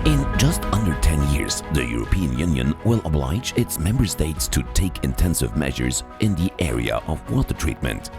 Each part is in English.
In just under 10 years, the European Union will oblige its member states to take intensive measures in the area of water treatment.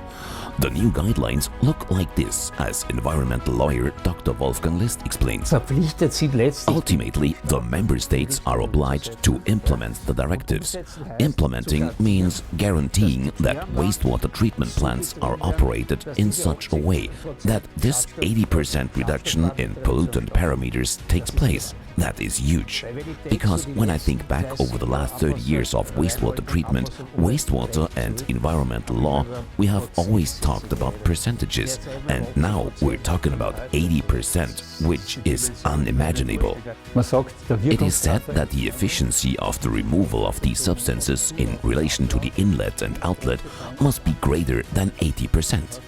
The new guidelines look like this, as environmental lawyer Dr. Wolfgang List explains. Ultimately, the member states are obliged to implement the directives. Implementing means guaranteeing that wastewater treatment plants are operated in such a way that this 80% reduction in pollutant parameters takes place. That is huge. Because when I think back over the last 30 years of wastewater treatment, wastewater and environmental law, we have always talked about percentages, and now we're talking about 80%, which is unimaginable. It is said that the efficiency of the removal of these substances in relation to the inlet and outlet must be greater than 80%.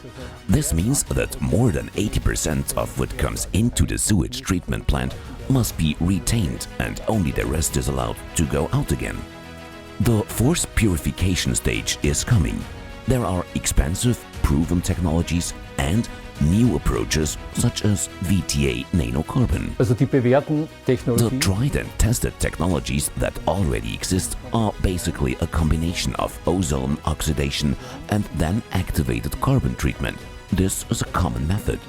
This means that more than 80% of what comes into the sewage treatment plant must be retained, and only the rest is allowed to go out again. The fourth purification stage is coming. There are expensive, proven technologies and new approaches such as VTA Nanocarbon. The tried and tested technologies that already exist are basically a combination of ozone oxidation and then activated carbon treatment. This is a common method.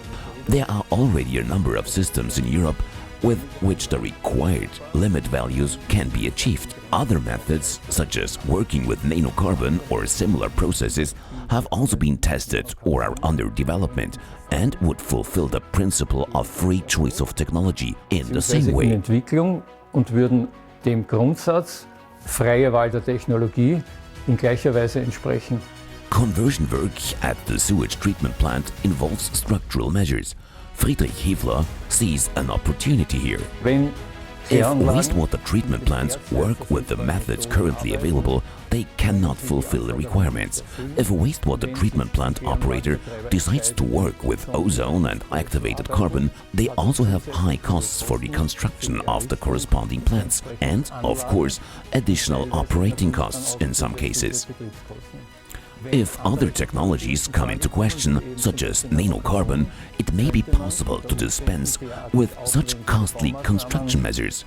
There are already a number of systems in Europe with which the required limit values can be achieved. Other methods, such as working with nanocarbon or similar processes, have also been tested or are under development and would fulfill the principle of free choice of technology in the same way. Und würden dem Grundsatz freie Wahl der Technologie in gleicher Weise entsprechen. Conversion work at the sewage treatment plant involves structural measures. Friedrich Hefler sees an opportunity here. If wastewater treatment plants work with the methods currently available, they cannot fulfill the requirements. If a wastewater treatment plant operator decides to work with ozone and activated carbon, they also have high costs for the construction of the corresponding plants and, of course, additional operating costs in some cases. If other technologies come into question, such as nanocarbon, it may be possible to dispense with such costly construction measures.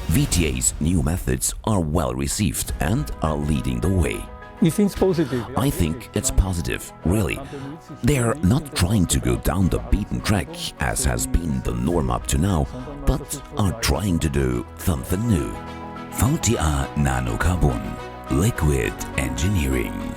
VTA's new methods are well received and are leading the way. I think it's positive, really. They are not trying to go down the beaten track, as has been the norm up to now, but are trying to do something new. VTA Nanocarbon, Liquid Engineering.